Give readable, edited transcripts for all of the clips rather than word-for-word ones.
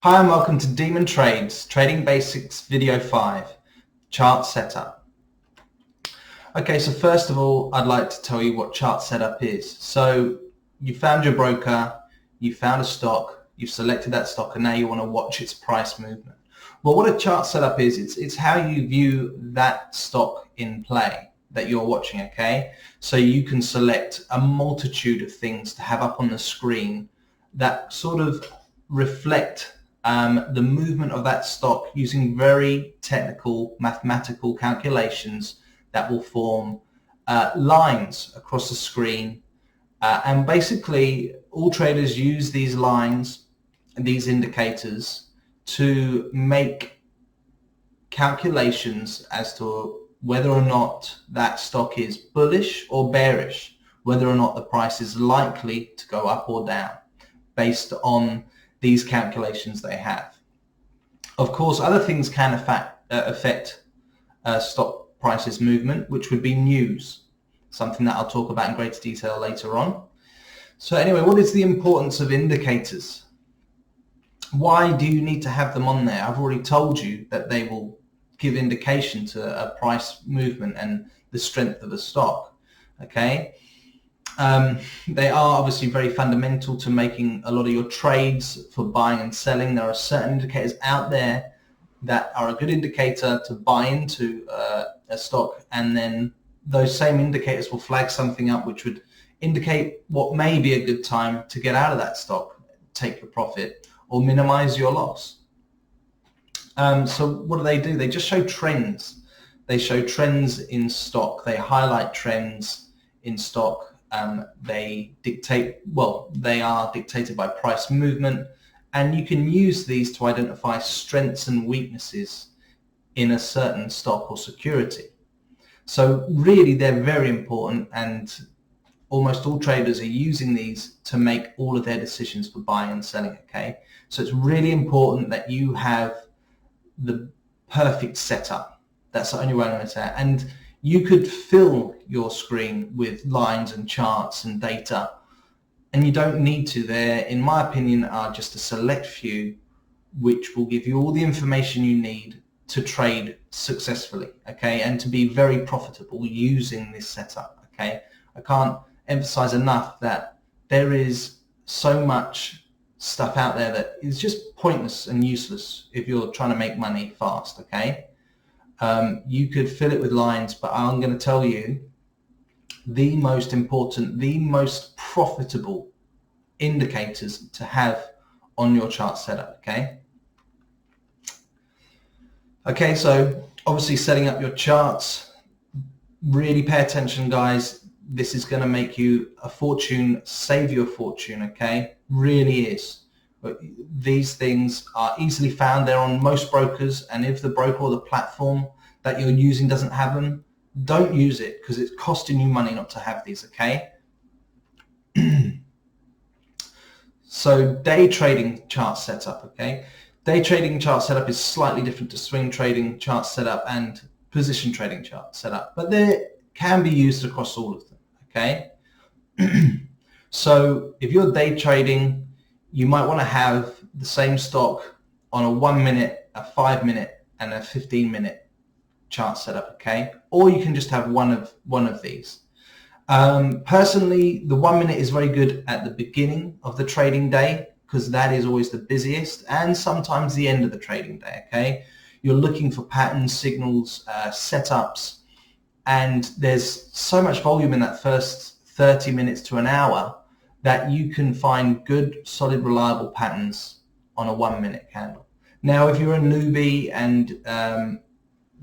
Hi and welcome to Demon Trades, Trading Basics Video 5, Chart Setup. Okay, so first of all, I'd like to tell you what chart setup is. So you found your broker, you found a stock, you've selected that stock, and now you want to watch its price movement. Well, what a chart setup is, it's how you view that stock in play that you're watching, okay? So you can select a multitude of things to have up on the screen that sort of reflect the movement of that stock using very technical mathematical calculations that will form lines across the screen. And basically, all traders use these lines and these indicators to make calculations as to whether or not that stock is bullish or bearish, whether or not the price is likely to go up or down based on these calculations they have. Of course, other things can affect stock prices movement, which would be news, something that I'll talk about in greater detail later on. So anyway, what is the importance of indicators? Why do you need to have them on there? I've already told you that they will give indication to a price movement and the strength of a stock, okay? They are obviously very fundamental to making a lot of your trades for buying and selling. There are certain indicators out there that are a good indicator to buy into a stock, and then those same indicators will flag something up which would indicate what may be a good time to get out of that stock, take your profit, or minimize your loss. So what do? They just show trends. They show trends in stock. They highlight trends in stock. They are dictated by price movement, and you can use these to identify strengths and weaknesses in a certain stock or security. So really, they're very important, and almost all traders are using these to make all of their decisions for buying and selling, okay? So it's really important that you have the perfect setup. That's the only way I'm going to say it. And you could fill your screen with lines and charts and data, and you don't need to. There, in my opinion, are just a select few which will give you all the information you need to trade successfully, okay, and to be very profitable using this setup, okay? I can't emphasize enough that there is so much stuff out there that is just pointless and useless if you're trying to make money fast, okay? You could fill it with lines, but I'm going to tell you the most important, the most profitable indicators to have on your chart setup, okay? Okay, so obviously setting up your charts, really pay attention, guys. This is going to make you a fortune, save you a fortune, okay? Really is. These things are easily found. They're on most brokers, and if the broker or the platform that you're using doesn't have them, don't use it, because it's costing you money not to have these, okay? So day trading chart setup, okay? Day trading chart setup is slightly different to swing trading chart setup and position trading chart setup, but they can be used across all of them, okay? So if you're day trading, you might want to have the same stock on a 1 minute, a 5 minute, and a 15-minute chart setup, okay? Or you can just have one of these. Personally, the 1 minute is very good at the beginning of the trading day, because that is always the busiest, and sometimes the end of the trading day, okay? You're looking for patterns, signals, setups, and there's so much volume in that first 30 minutes to an hour that you can find good, solid, reliable patterns on a 1 minute candle. Now, if you're a newbie and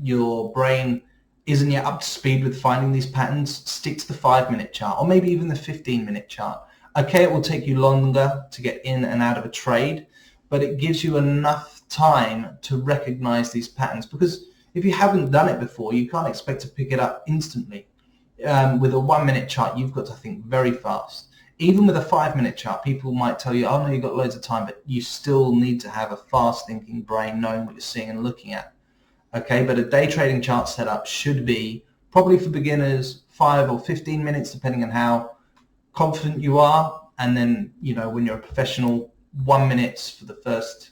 your brain isn't yet up to speed with finding these patterns, stick to the 5 minute chart, or maybe even the 15-minute chart. Okay, it will take you longer to get in and out of a trade, but it gives you enough time to recognize these patterns, because if you haven't done it before, you can't expect to pick it up instantly. With a 1 minute chart, you've got to think very fast. Even with a 5 minute chart, people might tell you, oh no, you've got loads of time, but you still need to have a fast thinking brain, knowing what you're seeing and looking at. Okay, but a day trading chart setup should be, probably for beginners, 5 or 15 minutes, depending on how confident you are. And then, you know, when you're a professional, 1 minute for the first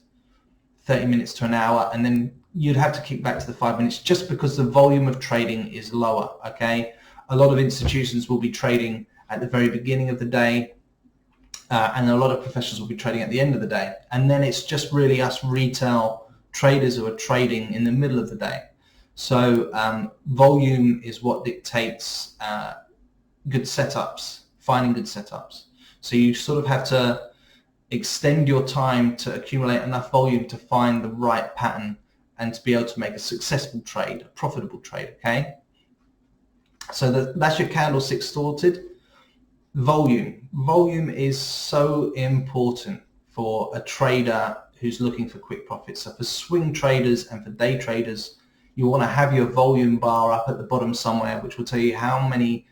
30 minutes to an hour, and then you'd have to kick back to the 5 minutes just because the volume of trading is lower, okay? A lot of institutions will be trading at the very beginning of the day, and a lot of professionals will be trading at the end of the day. And then it's just really us retail traders who are trading in the middle of the day. So volume is what dictates good setups, finding good setups. So you sort of have to extend your time to accumulate enough volume to find the right pattern and to be able to make a successful trade, a profitable trade, okay? So that's your candlestick sorted. Volume. Volume is so important for a trader who's looking for quick profits. So for swing traders and for day traders, you want to have your volume bar up at the bottom somewhere, which will tell you how many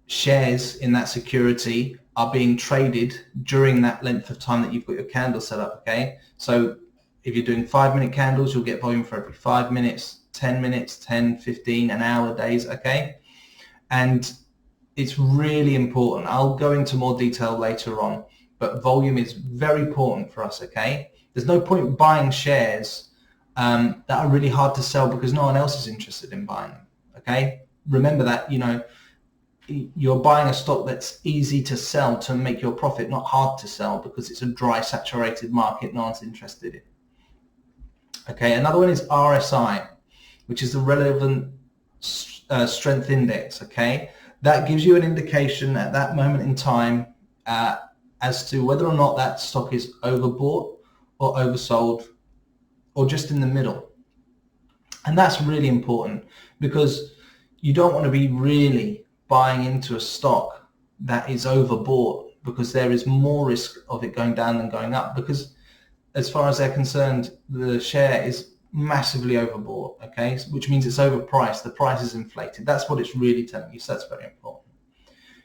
shares in that security are being traded during that length of time that you've got your candle set up, okay? So if you're doing 5-minute candles, you'll get volume for every 5 minutes, 10 minutes, 10, 15, an hour, days, okay? And it's really important. I'll go into more detail later on, but volume is very important for us, okay? There's no point buying shares that are really hard to sell because no one else is interested in buying them, okay? Remember that, you know, you're buying a stock that's easy to sell to make your profit, not hard to sell because it's a dry, saturated market no one's interested in. Okay, another one is RSI, which is the relevant strength index, okay? That gives you an indication at that moment in time as to whether or not that stock is overbought or oversold or just in the middle. And that's really important because you don't want to be really buying into a stock that is overbought because there is more risk of it going down than going up, because as far as they're concerned, the share is massively overbought, okay, which means it's overpriced. The price is inflated. That's what it's really telling you, so that's very important.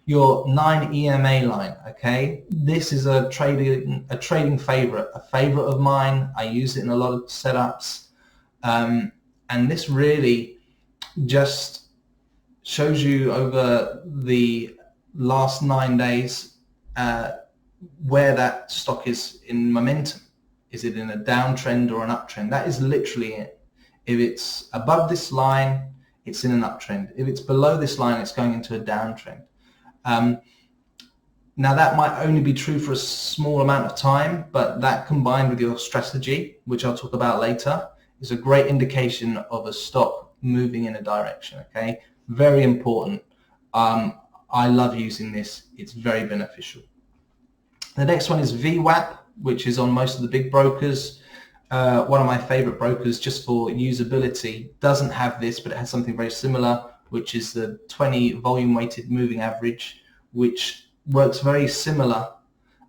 Your 9 EMA line, okay, this is a trading favorite, a favorite of mine. I use it in a lot of setups, and this really just shows you over the last 9 days where that stock is in momentum. Is it in a downtrend or an uptrend? That is literally it. If it's above this line, it's in an uptrend. If it's below this line, it's going into a downtrend. Now that might only be true for a small amount of time, but that combined with your strategy, which I'll talk about later, is a great indication of a stock moving in a direction, okay? Very important. I love using this. It's very beneficial. The next one is VWAP, which is on most of the big brokers. One of my favorite brokers, just for usability, doesn't have this, but it has something very similar, which is the 20 volume weighted moving average, which works very similar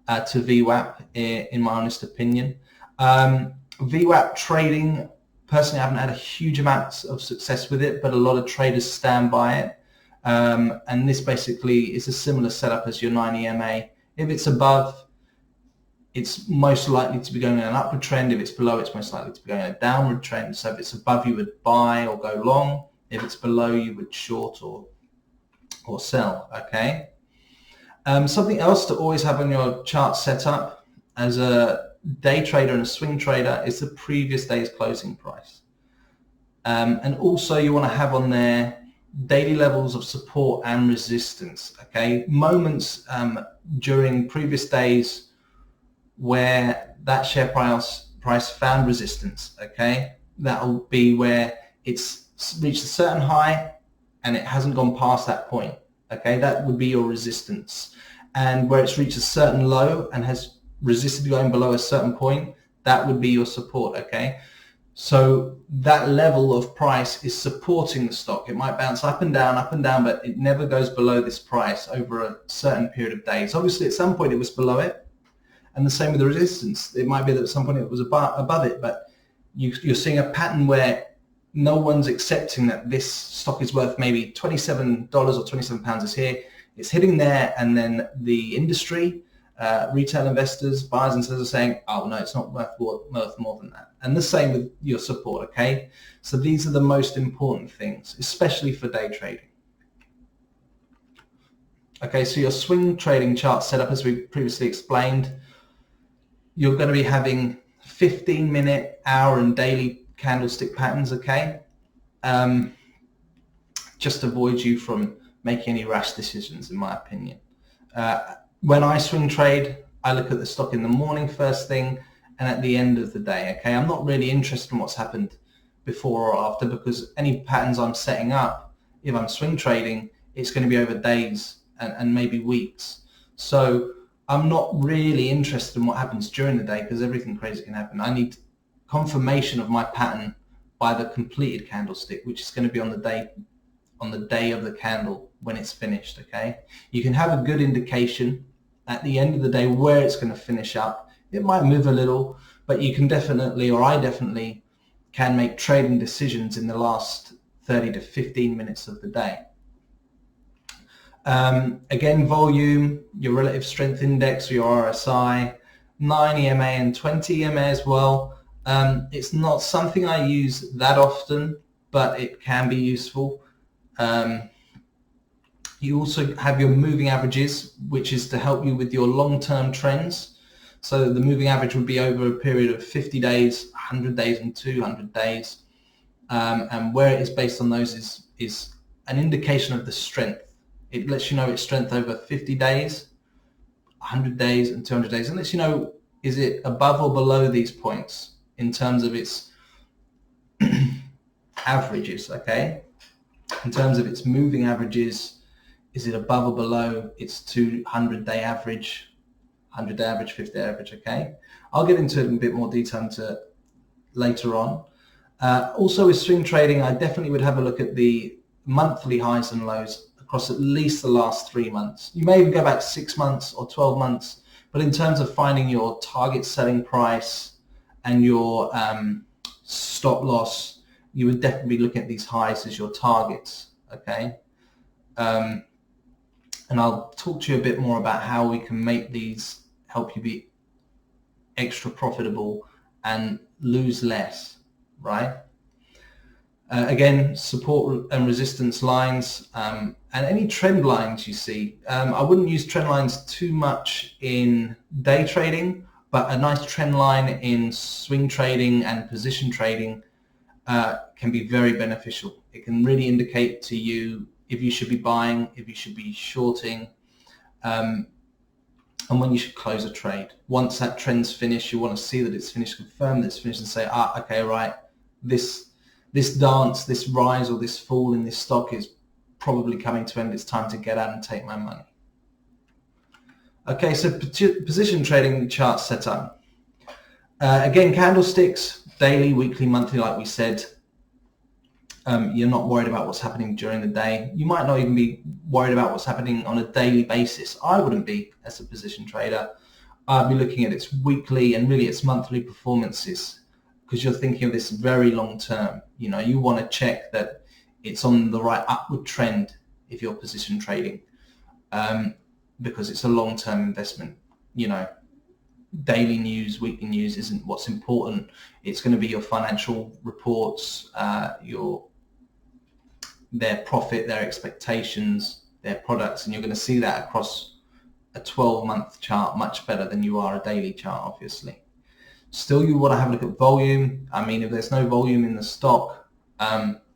to VWAP in my honest opinion. VWAP trading, personally I haven't had a huge amount of success with it, but a lot of traders stand by it. And this basically is a similar setup as your 9 EMA. If it's above, it's most likely to be going in an upward trend. If it's below, it's most likely to be going in a downward trend. So if it's above, you would buy or go long. If it's below, you would short or sell, okay? Something else to always have on your chart setup as a day trader and a swing trader is the previous day's closing price. And also you want to have on there daily levels of support and resistance, okay? Moments during previous days where that share price found resistance, okay? That'll be where it's reached a certain high and it hasn't gone past that point, okay? That would be your resistance. And where it's reached a certain low and has resisted going below a certain point, that would be your support, okay? So that level of price is supporting the stock. It might bounce up and down, but it never goes below this price over a certain period of days. Obviously, at some point it was below it, and the same with the resistance. It might be that at some point it was above it, but you're seeing a pattern where no one's accepting that this stock is worth maybe $27 or £27 is here. It's hitting there, and then the industry, retail investors, buyers and sellers are saying, oh no, it's not worth more than that. And the same with your support, okay? So these are the most important things, especially for day trading. Okay, so your swing trading chart setup, as we previously explained, you're going to be having 15-minute, hour, and daily candlestick patterns, okay? Just avoid you from making any rash decisions, in my opinion. When I swing trade, I look at the stock in the morning first thing and at the end of the day, okay? I'm not really interested in what's happened before or after, because any patterns I'm setting up, if I'm swing trading, it's going to be over days and maybe weeks. So I'm not really interested in what happens during the day, because everything crazy can happen. I need confirmation of my pattern by the completed candlestick, which is going to be on the day of the candle when it's finished, okay? You can have a good indication at the end of the day where it's going to finish up. It might move a little, but you can definitely, or I definitely, can make trading decisions in the last 30 to 15 minutes of the day. Again, volume, your relative strength index, your RSI, 9 EMA and 20 EMA as well. It's not something I use that often, but it can be useful. You also have your moving averages, which is to help you with your long-term trends. So the moving average would be over a period of 50 days, 100 days, and 200 days. And where it is based on those is an indication of the strength. It lets you know its strength over 50 days, 100 days, and 200 days. And lets you know, is it above or below these points in terms of its averages, okay? In terms of its moving averages, is it above or below its 200-day average, 100-day average, 50-day average, okay? I'll get into it in a bit more detail later on. Also with swing trading, I definitely would have a look at the monthly highs and lows across at least the last 3 months. You may even go back 6 months or 12 months, but in terms of finding your target selling price and your stop loss, you would definitely be looking at these highs as your targets, okay? And I'll talk to you a bit more about how we can make these help you be extra profitable and lose less, right? Again, support and resistance lines, and any trend lines you see. I wouldn't use trend lines too much in day trading, but a nice trend line in swing trading and position trading can be very beneficial. It can really indicate to you if you should be buying, if you should be shorting, and when you should close a trade. Once that trend's finished, you want to see that it's finished, confirm that it's finished, and say, okay, right, this dance, this rise or this fall in this stock is probably coming to end. It's time to get out and take my money. Okay, so position trading chart setup. Again, candlesticks, daily, weekly, monthly, like we said. You're not worried about what's happening during the day. You might not even be worried about what's happening on a daily basis. I wouldn't be as a position trader. I'd be looking at its weekly and really its monthly performances, because you're thinking of this very long term. You know, you want to check that it's on the right upward trend if you're position trading, because it's a long-term investment. You know, daily news, weekly news isn't what's important. It's going to be your financial reports, their profit, their expectations, their products, and you're going to see that across a 12-month chart much better than you are a daily chart, obviously. Still, you want to have a look at volume. I mean, if there's no volume in the stock,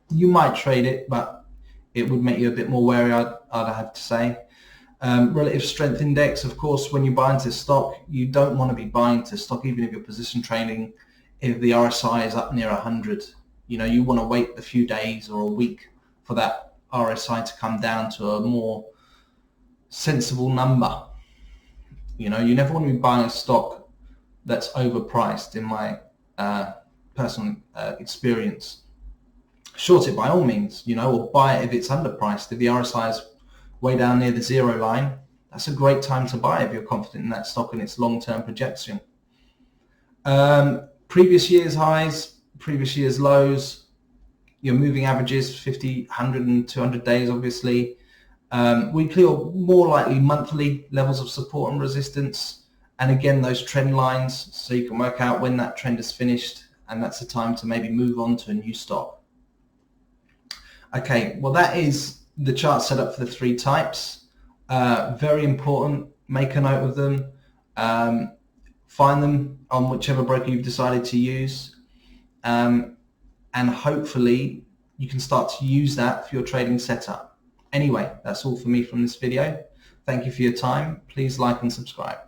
you might trade it, but it would make you a bit more wary, I'd have to say. Relative strength index, of course, when you buy into stock, you don't want to be buying into stock, even if you're position trading, if the RSI is up near 100. You know, you want to wait a few days or a week for that RSI to come down to a more sensible number. You know, you never want to be buying a stock that's overpriced, in my personal experience. Short it by all means, you know, or buy it if it's underpriced. If the RSI is way down near the zero line, that's a great time to buy if you're confident in that stock and its long-term projection. Previous year's highs, previous year's lows, your moving averages, 50, 100 and 200 days, obviously. Weekly or more likely monthly levels of support and resistance. And again, those trend lines, so you can work out when that trend is finished, and that's the time to maybe move on to a new stock. Okay, well, that is the chart setup for the 3 types. Very important, make a note of them. find them on whichever broker you've decided to use, and hopefully you can start to use that for your trading setup. Anyway, that's all for me from this video. Thank you for your time. Please like and subscribe.